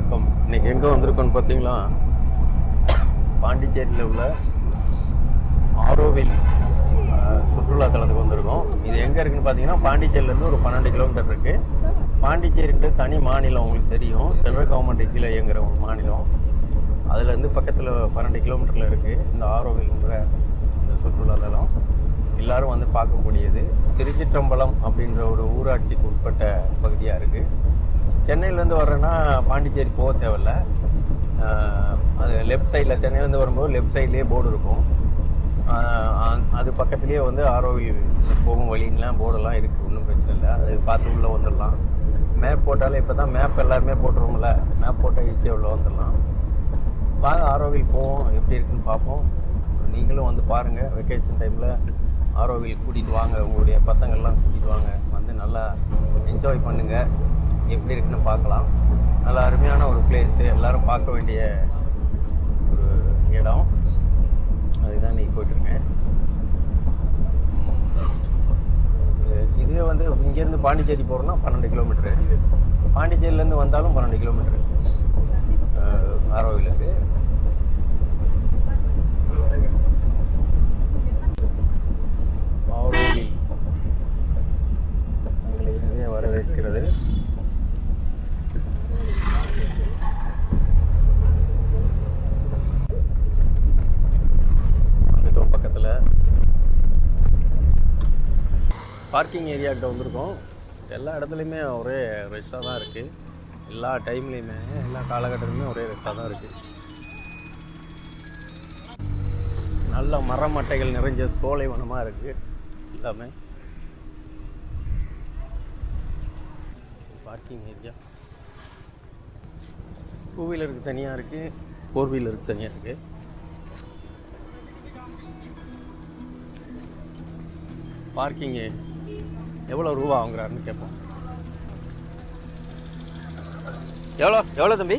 வணக்கம். இன்றைக்கி எங்கே வந்திருக்கோன்னு பார்த்தீங்களா, பாண்டிச்சேரியில் உள்ள ஆரோவில் சுற்றுலா தலத்துக்கு வந்திருக்கோம். இது எங்கே இருக்குதுன்னு பார்த்தீங்கன்னா, பாண்டிச்சேரியிலேருந்து ஒரு 12 கிலோமீட்டர் இருக்குது. பாண்டிச்சேரின்ட்டு தனி மாநிலம் உங்களுக்கு தெரியும், சென்ட்ரல் கவர்மெண்ட் கீழே இயங்குகிற ஒரு மாநிலம். அதுலேருந்து பக்கத்தில் 12 கிலோமீட்டரில் இருக்குது இந்த ஆரோவில்ன்ற இந்த சுற்றுலா தலம். எல்லோரும் வந்து பார்க்கக்கூடியது. திருச்சிற்றம்பலம் அப்படின்ற ஒரு ஊராட்சிக்கு உட்பட்ட பகுதியாக இருக்குது. சென்னையிலேருந்து வர்றேன்னா பாண்டிச்சேரி போக தேவையில்ல. அது லெஃப்ட் சைடில் சென்னையிலேருந்து வரும்போது லெஃப்ட் சைட்லேயே போர்டு இருக்கும். அது பக்கத்துலேயே வந்து ஆரோவில் போகும் வழின்லாம் போர்டெல்லாம் இருக்குது. ஒன்றும் பிரச்சனை இல்லை, அது பார்த்து உள்ளே வந்துடலாம். மேப் போட்டாலே இப்போ தான் மேப் எல்லாருமே போட்டுருவோம்ல, மேப் போட்டால் ஈஸியாக உள்ளே வந்துடலாம். வாங்க ஆரோவில் போவோம், எப்படி இருக்குன்னு பார்ப்போம். நீங்களும் வந்து பாருங்கள். வெக்கேஷன் டைமில் ஆரோவில் கூட்டிகிட்டு வாங்க, உங்களுடைய பசங்கள்லாம் கூட்டிகிட்டு வாங்க, வந்து நல்லா என்ஜாய் பண்ணுங்கள். எப்படி இருக்குன்னு பார்க்கலாம். நல்லா அருமையான ஒரு பிளேஸு, எல்லோரும் பார்க்க வேண்டிய ஒரு இடம். அதுதான் இன்றைக்கி போய்ட்டுருக்கேன். இதுவே வந்து இங்கேருந்து பாண்டிச்சேரி போகிறோன்னா 12 கிலோமீட்ரு, பாண்டிச்சேரியிலேருந்து வந்தாலும் 12 கிலோமீட்ரு ஆரோவிலுக்கு. ஆரோவில் எங்களை இங்கே வரவேற்கிறது. வந்துட்டோம், பக்கத்தில் பார்க்கிங் ஏரியாக்கிட்ட வந்திருக்கோம். எல்லா இடத்துலையுமே ஒரே ரெஷ்ஷாக தான் இருக்குது. எல்லா டைம்லேயுமே, எல்லா காலகட்டத்துலையுமே ஒரே ரெஷ்ஷாக தான் இருக்குது. நல்ல மரமட்டைகள் நிறைஞ்ச சோலைவனமாக இருக்குது எல்லாமே. பார்க்கிங் ஏரியா 2 வீலருக்கு தனியாக இருக்குது, 4 வீலருக்கு தனியாக இருக்குது. பார்க்கிங்கு எவ்வளோ ரூபா வாங்குறாருன்னு கேட்போம். எவ்வளோ தம்பி?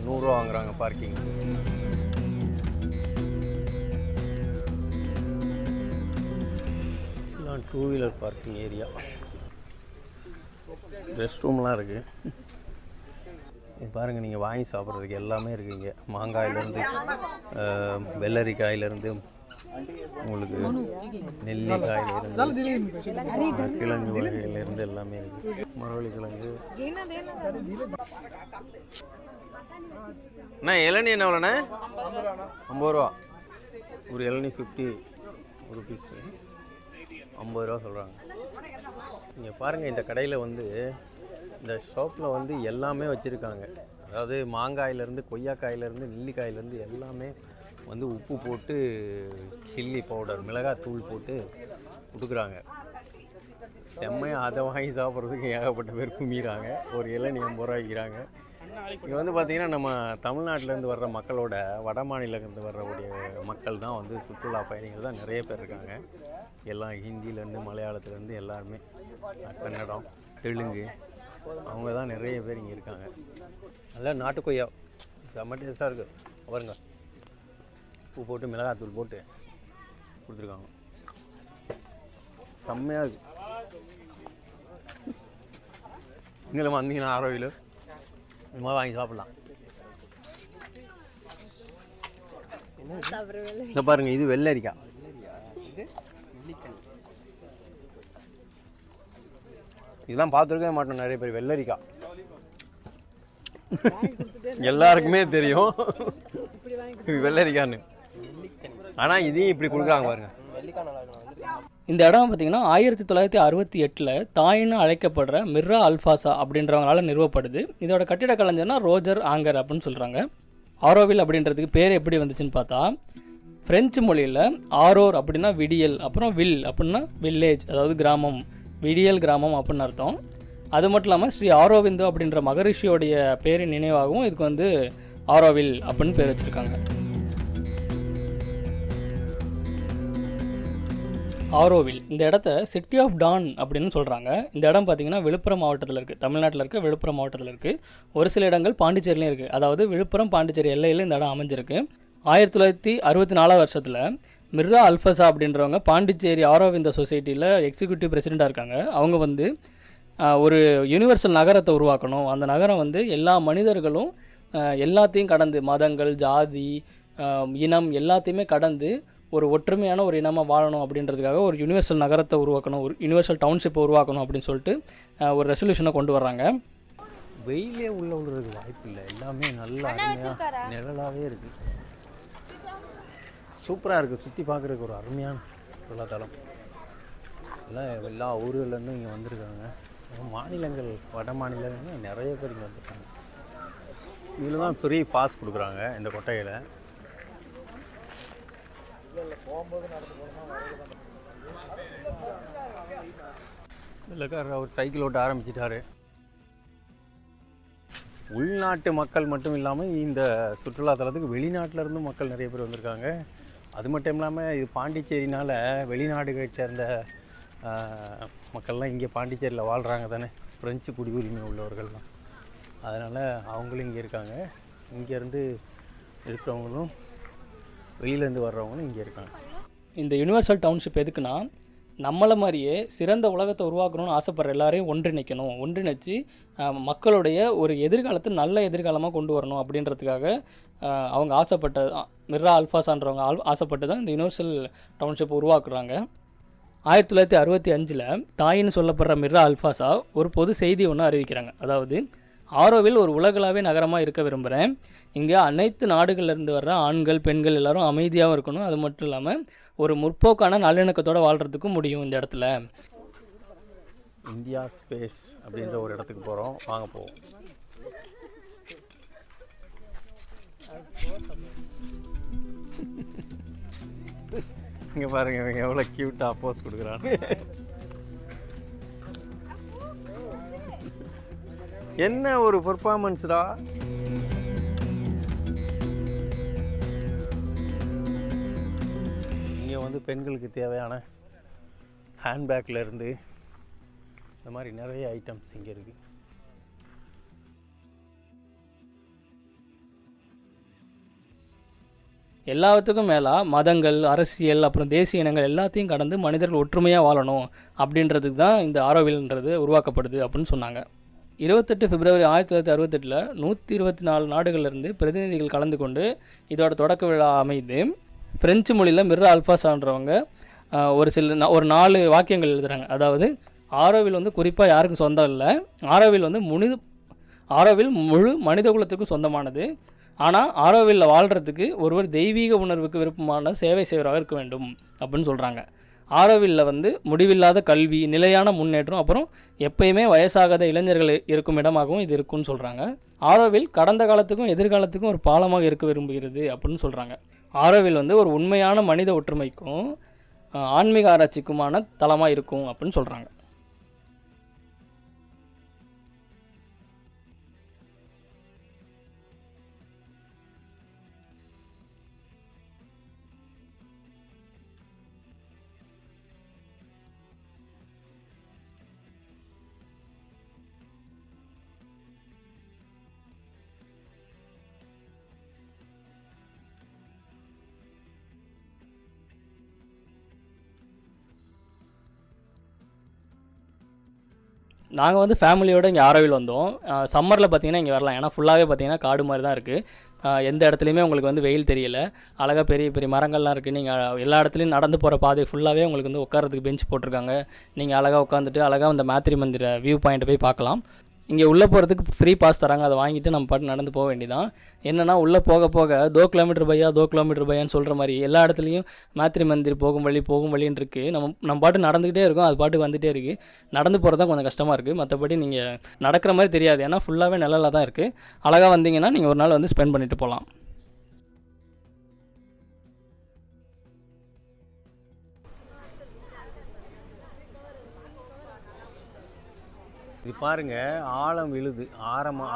100 ரூபா வாங்குறாங்க பார்க்கிங். எல்லாம் 2 வீலர் பார்க்கிங் ஏரியா. ரெஸ்ட் ரூம்லாம் இருக்குது. இது பாருங்கள், நீங்கள் வாங்கி சாப்பிட்றதுக்கு எல்லாமே இருக்குது இங்கே. மாங்காயிலேருந்து வெள்ளரிக்காயிலேருந்து உங்களுக்கு நெல்லிக்காயிலிருந்து கிழங்கு வகையிலேருந்து எல்லாமே இருக்குது. மரவள்ளி கிழங்கு. அண்ணா இளநீ என்ன எவ்வளோண்ணே? 50 ரூபா ஒரு இளநீ. 50 ருபீஸ், 50 ரூபா சொல்கிறாங்க. இங்கே பாருங்கள், இந்த கடையில் வந்து இந்த ஷாப்பில் வந்து எல்லாமே வச்சுருக்காங்க. அதாவது மாங்காயிலேருந்து கொய்யாக்காயிலேருந்து நெல்லிக்காயிலேருந்து எல்லாமே வந்து உப்பு போட்டு சில்லி பவுடர், மிளகாய் தூள் போட்டு கொடுக்குறாங்க. செம்மையாக அதை வாங்கி சாப்பிட்றதுக்கு ஏகப்பட்ட பேர் குமிறாங்க. ஒரு இளநீ 50 ரூபா விற்கிறாங்க. இங்கே வந்து பார்த்திங்கன்னா, நம்ம தமிழ்நாட்டிலேருந்து வர்ற மக்களோட வட மாநிலத்திலேருந்து வர்றக்கூடிய மக்கள் தான் வந்து சுற்றுலா பயணிகள் தான் நிறைய பேர் இருக்காங்க. எல்லாம் ஹிந்திலேருந்து மலையாளத்துலேருந்து எல்லாருமே, கன்னடம், தெலுங்கு, அவங்க தான் நிறைய பேர் இங்கே இருக்காங்க. அதெல்லாம் நாட்டு கொய்யா செம்ம டேஸ்ட்டாக இருக்குது. பாருங்க, உப்பு போட்டு மிளகாத்தூள் போட்டு கொடுத்துருக்காங்க. செம்மையாக இருக்குது. இங்கே வந்தீங்கன்னா ஆரோவில் இந்த மாதிரி வாங்கி சாப்பிட்லாம். இந்த பாருங்க, இது வெள்ளரிக்காய். இதெல்லாம் பார்த்துருக்கவே மாட்டோம் நிறைய பேர். வெள்ளரிக்காய் எல்லாருக்குமே தெரியும் வெள்ளரிக்கான்னு, ஆனால் இதையும் இப்படி கொடுக்குறாங்க பாருங்க. இந்த இடம் பார்த்திங்கன்னா 1968 தாயின்னு அழைக்கப்படுற மிர்ரா அல்ஃபாசா அப்படின்றவங்களால நிறுவப்படுது. இதோட கட்டிட கலைஞர்னா ரோஜர் ஆங்கர் அப்படின்னு சொல்கிறாங்க. ஆரோவில் அப்படின்றதுக்கு பேர் எப்படி வந்துச்சுன்னு பார்த்தா, ஃப்ரெஞ்சு மொழியில் ஆரோர் அப்படின்னா விடியல், அப்புறம் வில் அப்படின்னா வில்லேஜ், அதாவது கிராமம், விடியல் கிராமம் அப்படின்னு அர்த்தம். அது மட்டும் இல்லாமல் ஸ்ரீ ஆரோவிந்தோ அப்படின்ற மகரிஷியோடைய பேரின் நினைவாகவும் இதுக்கு வந்து ஆரோவில் அப்படின்னு பேர் வச்சுருக்காங்க. ஆரோவில் இந்த இடத்த சிட்டி ஆஃப் டான் அப்படின்னு சொல்கிறாங்க. இந்த இடம் பார்த்திங்கன்னா விழுப்புரம் மாவட்டத்தில் இருக்குது, தமிழ்நாட்டில் இருக்க விழுப்புரம் மாவட்டத்தில் இருக்குது. ஒரு சில இடங்கள் பாண்டிச்சேரியிலையும் இருக்குது. அதாவது விழுப்புரம் பாண்டிச்சேரி எல்லையில் இந்த இடம் அமைஞ்சிருக்கு. 1964 வருஷத்தில் மிர்ரா அல்ஃபாசா அப்படின்றவங்க பாண்டிச்சேரி ஆரோவிந்த சொசைட்டியில் எக்ஸிக்யூட்டிவ் பிரசிடெண்ட்டாக இருக்காங்க. அவங்க வந்து ஒரு யுனிவர்சல் நகரத்தை உருவாக்கணும். அந்த நகரம் வந்து எல்லா மனிதர்களும் எல்லாத்தையும் கடந்து, மதங்கள், ஜாதி, இனம் எல்லாத்தையுமே கடந்து ஒரு ஒற்றுமையான ஒரு இனமாக வாழணும் அப்படின்றதுக்காக ஒரு யுனிவர்சல் நகரத்தை உருவாக்கணும், ஒரு யுனிவர்சல் டவுன்ஷிப்பை உருவாக்கணும் அப்படின்னு சொல்லிட்டு ஒரு ரெசல்யூஷனை கொண்டு வர்றாங்க. வெயிலே உள்ள விடுறதுக்கு வாய்ப்பு இல்லை, எல்லாமே நல்லா அருமையாக நிழலாகவே இருக்குது. சூப்பராக இருக்குது, சுற்றி பார்க்குறதுக்கு ஒரு அருமையான சுற்றுலாத்தலம். எல்லாம் எல்லா ஊர்கள்லேருந்தும் இங்கே வந்திருக்காங்க. மாநிலங்கள், வட மாநிலங்கள் நிறைய பேர் இங்கே வந்துருக்காங்க. இதில் தான் ஃப்ரீ பாஸ் கொடுக்குறாங்க இந்த கொட்டையில். இதில் அவர் சைக்கிள் ஓட்ட ஆரம்பிச்சிட்டாரு. உள்நாட்டு மக்கள் மட்டும் இல்லாமல் இந்த சுற்றுலாத்தலத்துக்கு வெளிநாட்டிலேருந்து மக்கள் நிறைய பேர் வந்திருக்காங்க. அது மட்டும் இல்லாமல் இது பாண்டிச்சேரினால் வெளிநாடுகளை சேர்ந்த மக்கள்லாம் இங்கே பாண்டிச்சேரியில் வாழ்கிறாங்க தானே, ஃப்ரெஞ்சு குடியுரிமை உள்ளவர்கள்லாம். அதனால் அவங்களும் இங்கே இருக்காங்க. இங்கேருந்து இருக்கிறவங்களும் வெளியிலேருந்து வர்றவங்களும் இங்கே இருக்காங்க. இந்த யுனிவர்சல் டவுன்ஷிப் எதுக்குன்னா, நம்மளை மாதிரியே சிறந்த உலகத்தை உருவாக்கணும்னு ஆசைப்படுற எல்லாரையும் ஒன்றிணைச்சு மக்களுடைய ஒரு எதிர்காலத்தை நல்ல எதிர்காலமாக கொண்டு வரணும் அப்படின்றதுக்காக அவங்க ஆசைப்பட்ட மிர்ரா அல்ஃபாஸான்றவங்க ஆசைப்பட்டு தான் இந்த யுனிவர்சல் டவுன்ஷிப் உருவாக்குறாங்க. 1965 தாயின்னு சொல்லப்படுற மிர்ரா அல்ஃபாஸா ஒரு பொது செய்தி ஒன்று அறிவிக்கிறாங்க. அதாவது, ஆரோவில் ஒரு உலகளாவே நகரமாக இருக்க விரும்புகிறேன். இங்கே அனைத்து நாடுகள்லேருந்து வர்ற ஆண்கள், பெண்கள் எல்லோரும் அமைதியாகவும் இருக்கணும். அது மட்டும் இல்லாமல் ஒரு முற்போக்கான நல்லிணக்கத்தோடு வாழ்கிறதுக்கும் முடியும் இந்த இடத்துல. இந்தியா ஸ்பேஸ் அப்படின்ற ஒரு இடத்துக்கு போகிறோம், வாங்க போவோம். இங்கே பாருங்க, இவங்க எவ்வளோ க்யூட்டாக அப்போஸ் கொடுக்குறாங்க. என்ன ஒரு பெர்ஃபார்மன்ஸ்டா. இங்கே வந்து பெண்களுக்கு தேவையான ஹேண்ட்பேக்கில் இருந்து இந்த மாதிரி நிறைய ஐட்டம்ஸ் இங்கே இருக்குது. எல்லாத்துக்கும் மேலாக மதங்கள், அரசியல், அப்புறம் தேசிய இனங்கள் எல்லாத்தையும் கடந்து மனிதர்கள் ஒற்றுமையாக வாழணும் அப்படின்றதுக்கு தான் இந்த ஆரோவில்ன்றது உருவாக்கப்படுது அப்படின்னு சொன்னாங்க. 28 பிப்ரவரி 1968 124 நாடுகள்லேருந்து பிரதிநிதிகள் கலந்து கொண்டு இதோட தொடக்க விழா அமைது. ஃப்ரெஞ்சு மொழியில் மிர்ரா அல்ஃபாஸான்றவங்க ஒரு 4 வாக்கியங்கள் எழுதுகிறாங்க. அதாவது, ஆரோவில் வந்து குறிப்பாக யாருக்கும் சொந்தம் இல்லை, ஆரோவில் முழு மனித குலத்துக்கும் சொந்தமானது. ஆனால் ஆரோவில்ல வாழ்கிறதுக்கு ஒருவர் தெய்வீக உணர்வுக்கு விருப்பமான சேவை செய்வராக இருக்க வேண்டும் அப்படின்னு சொல்கிறாங்க. ஆரோவில்ல வந்து முடிவில்லாத கல்வி, நிலையான முன்னேற்றம், அப்புறம் எப்பயுமே வயசாகாத இளைஞர்கள் இருக்கும் இடமாகவும் இது இருக்குன்னு சொல்கிறாங்க. ஆரோவில் கடந்த காலத்துக்கும் எதிர்காலத்துக்கும் ஒரு பாலமாக இருக்க விரும்புகிறது அப்படின்னு சொல்கிறாங்க. ஆரோவில் வந்து ஒரு உண்மையான மனித ஒற்றுமைக்கும் ஆன்மீக ஆராய்ச்சிக்குமான தளமாக இருக்கும் அப்படின்னு சொல்கிறாங்க. நாங்கள் வந்து ஃபேமிலியோடு இங்கே ஆரோவில் வந்தோம். சம்மரில் பார்த்திங்கன்னா இங்கே வரலாம், ஏன்னா ஃபுல்லாகவே பார்த்திங்கன்னா காடு மாதிரி தான் இருக்குது. எந்த இடத்துலையுமே உங்களுக்கு வந்து வெயில் தெரியல. அழகாக பெரிய பெரிய மரங்கள்லாம் இருக்குது. நீங்கள் எல்லா இடத்துலையும் நடந்து போகிற பாதை ஃபுல்லாகவே உங்களுக்கு வந்து உட்காரத்துக்கு பெஞ்ச் போட்டிருக்காங்க. நீங்கள் அழகாக உட்காந்துட்டு அழகாக அந்த மேத்ரி மந்திர வியூ பாயிண்ட்டை போய் பார்க்கலாம். இங்கே உள்ளே போகிறதுக்கு ஃப்ரீ பாஸ் தராங்க, அதை வாங்கிட்டு நம்ம பாட்டு நடந்து போக வேண்டியதான். என்னென்னா உள்ளே போக போக 2 கிலோமீட்டர் பையான்னு சொல்கிற மாதிரி எல்லா இடத்துலையும் மேத்ரி மந்திர் போகும் வழின்னு இருக்குது. நம்ம பாட்டு நடந்துக்கிட்டே இருக்கோம், அது பாட்டு வந்துகிட்டே இருக்குது. நடந்து போகிறது தான் கொஞ்சம் கஷ்டமாக இருக்குது. மற்றபடி நீங்கள் நடக்கிற மாதிரி தெரியாது, ஏன்னா ஃபுல்லாகவே நிழலாக தான் இருக்குது. அழகாக வந்தீங்கன்னா நீங்கள் ஒரு நாள் வந்து ஸ்பெண்ட் பண்ணிட்டு போகலாம். இது பாருங்கள், ஆழம் விழுது.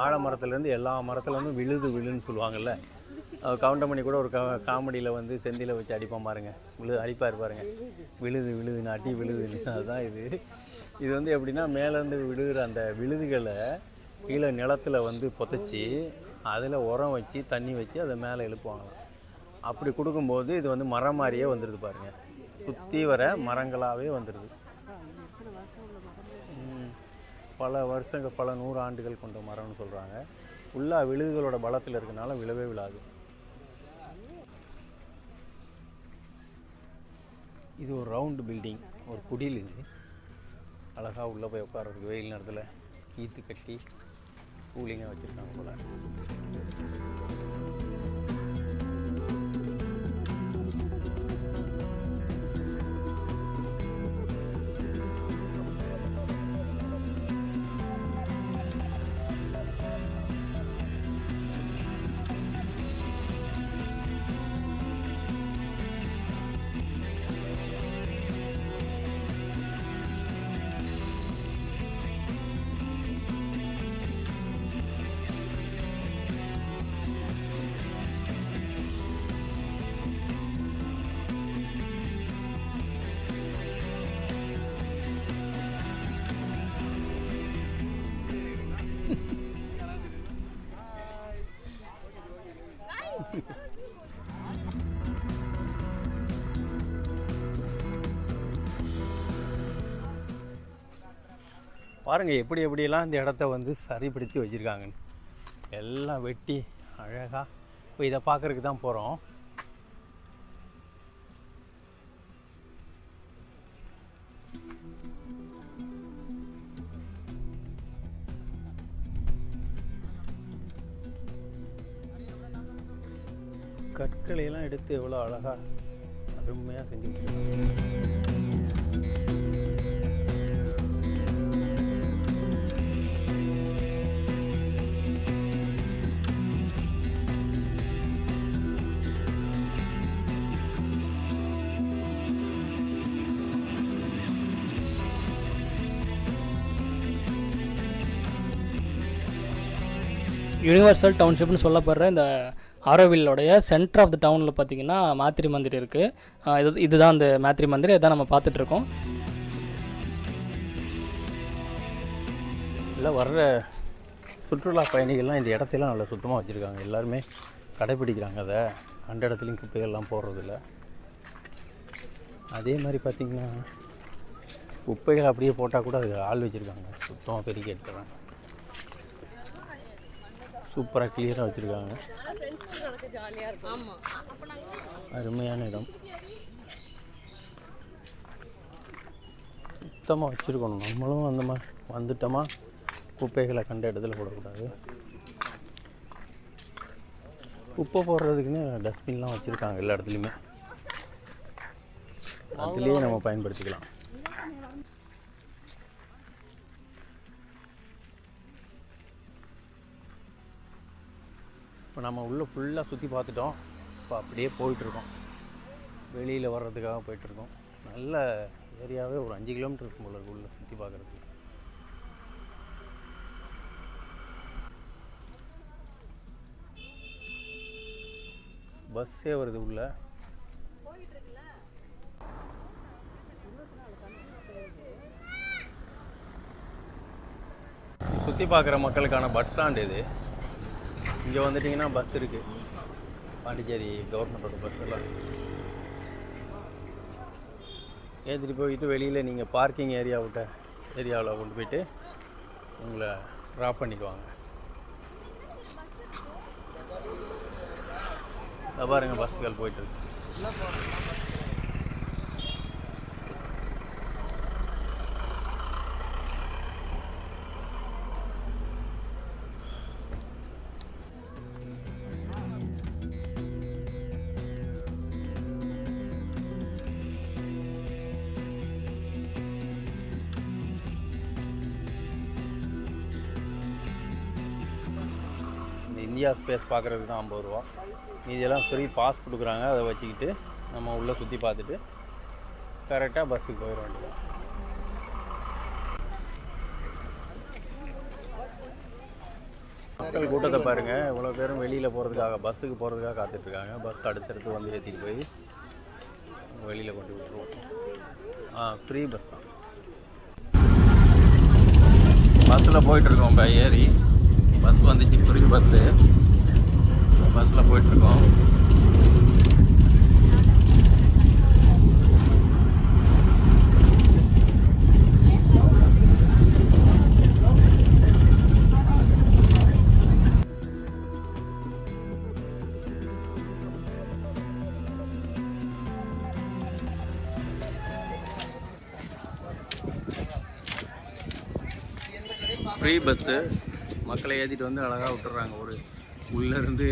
ஆலமரத்துலேருந்து எல்லா மரத்துலேருந்து விழுன்னு சொல்லுவாங்கள்ல. கவுண்டமணி கூட ஒரு காமெடியில் வந்து செந்தியில் வச்சு அடிப்பான் பாருங்கள், அடிப்பார் பாருங்கள், விழுதுன்னு அடி விழுதுன்னு. அதுதான் இது வந்து எப்படின்னா, மேலேருந்து விழுகிற அந்த விழுதுகளை கீழே நிலத்தில் வந்து புதைச்சி அதில் உரம் வச்சு தண்ணி வச்சு அதை மேலே எழுப்புவாங்களாம். அப்படி கொடுக்கும்போது இது வந்து மரம் மாதிரியே வந்துடுது பாருங்கள், சுற்றி வர மரங்களாகவே வந்துடுது. பல வருஷங்கள், பல 100 ஆண்டுகள் கொண்ட மரம்னு சொல்கிறாங்க. ஃபுல்லாக விழுதுகளோட பலத்தில் இருக்கனால விழவே விழாது. இது ஒரு ரவுண்டு பில்டிங், ஒரு குடில். இது அழகாக உள்ளே போய் உட்கார்றதுக்கு வெயில் நேரத்தில் கீத்து கட்டி கூலிங்காக வச்சுருக்காங்க போல. பாருங்கள் எப்படியெல்லாம் இந்த இடத்த வந்து சரிப்படுத்தி வச்சுருக்காங்கன்னு. எல்லாம் வெட்டி அழகாக. இப்போ இதை பார்க்குறதுக்கு தான் போகிறோம். கற்களையெல்லாம் எடுத்து எவ்வளோ அழகாக அருமையாக செஞ்சு வச்சுருக்காங்க. யூனிவர்சல் டவுன்ஷிப்னு சொல்லப்படுற இந்த ஆரோவில்லோடைய சென்டர் ஆஃப் த டவுனில் பார்த்திங்கன்னா மாத்ரி மந்திர் இருக்குது. இதுதான் அந்த மாத்ரி மந்திர். இதான் நம்ம பார்த்துட்ருக்கோம். இல்லை வர்ற சுற்றுலா பயணிகள்லாம் இந்த இடத்தையெல்லாம் நல்லா சுத்தமாக வச்சுருக்காங்க. எல்லாருமே கடைப்பிடிக்கிறாங்க. அதை அந்த இடத்துலையும் குப்பைகள்லாம் போடுறதில்ல. அதே மாதிரி பார்த்திங்கன்னா குப்பைகள் அப்படியே போட்டால் கூட அது ஆள் வச்சுருக்காங்க. சுத்தமாக பெருக்கி எடுத்துறாங்க. சூப்பராக கிளியராக வச்சுருக்காங்க. அருமையான இடம். சுத்தமாக வச்சுருக்கணும். நம்மளும் அந்த மாதிரி வந்துட்டோமா குப்பைகளை கண்ட இடத்துல போடக்கூடாது. குப்பை போடுறதுக்குன்னு டஸ்ட்பின்லாம் வச்சுருக்காங்க எல்லா இடத்துலையுமே. அதுலேயே நம்ம பயன்படுத்திக்கலாம். இப்போ நம்ம உள்ளே ஃபுல்லாக சுற்றி பார்த்துட்டோம். இப்போ அப்படியே போயிட்டுருக்கோம். வெளியில் வர்றதுக்காக போயிட்டுருக்கோம். நல்ல ஏரியாவே ஒரு 5 கிலோமீட்டர் இருக்கும் போல இருக்கு உள்ளே சுற்றி பார்க்குறதுக்கு. பஸ்ஸே வருது உள்ள. சுற்றி பார்க்குற மக்களுக்கான பஸ் ஸ்டாண்ட் இது. இங்கே வந்துட்டிங்கன்னா பஸ் இருக்குது. பாண்டிச்சேரி கவர்மெண்ட்டோட பஸ் எல்லாம் ஏற்றிட்டு போயிட்டு வெளியில் நீங்கள் பார்க்கிங் ஏரியாவில் கொண்டு போயிட்டு உங்களை ட்ராப் பண்ணிக்குவாங்க. பாருங்கள் பஸ்ஸுகள் போயிட்டுருக்கு. இந்தியா ஸ்பேஸ் பார்க்குறதுக்கு தான் 50 ரூபா. இதெல்லாம் ஃப்ரீ பாஸ் கொடுக்குறாங்க. அதை வச்சுக்கிட்டு நம்ம உள்ளே சுற்றி பார்த்துட்டு கரெக்டாக பஸ்ஸுக்கு போயிட வேண்டியது. மக்கள் கூட்டத்தை பாருங்கள். இவ்வளோ பேரும் வெளியில் போகிறதுக்காக, பஸ்ஸுக்கு போகிறதுக்காக காத்துட்ருக்காங்க. பஸ் அடுத்தடுத்து வந்து ஏற்றிட்டு போய் வெளியில் கொண்டு விட்டுருவோம். ஃப்ரீ பஸ் தான். பஸ்ஸில் போயிட்டுருக்கோம். இப்போ ஏறி பஸ் வந்துச்சு, ஃப்ரீ பஸ்ஸு. பஸ்ஸில் போயிட்டுருக்கோம். ஃப்ரீ பஸ்ஸு, மக்களை ஏற்றிட்டு வந்து அழகாக விட்டுறாங்க. உள்ளேருந்து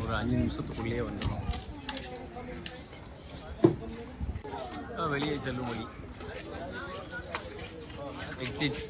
ஒரு 5 நிமிஷத்துக்குள்ளேயே வந்துடும். வெளியே செல்லும் வழி எக்ஸிட்.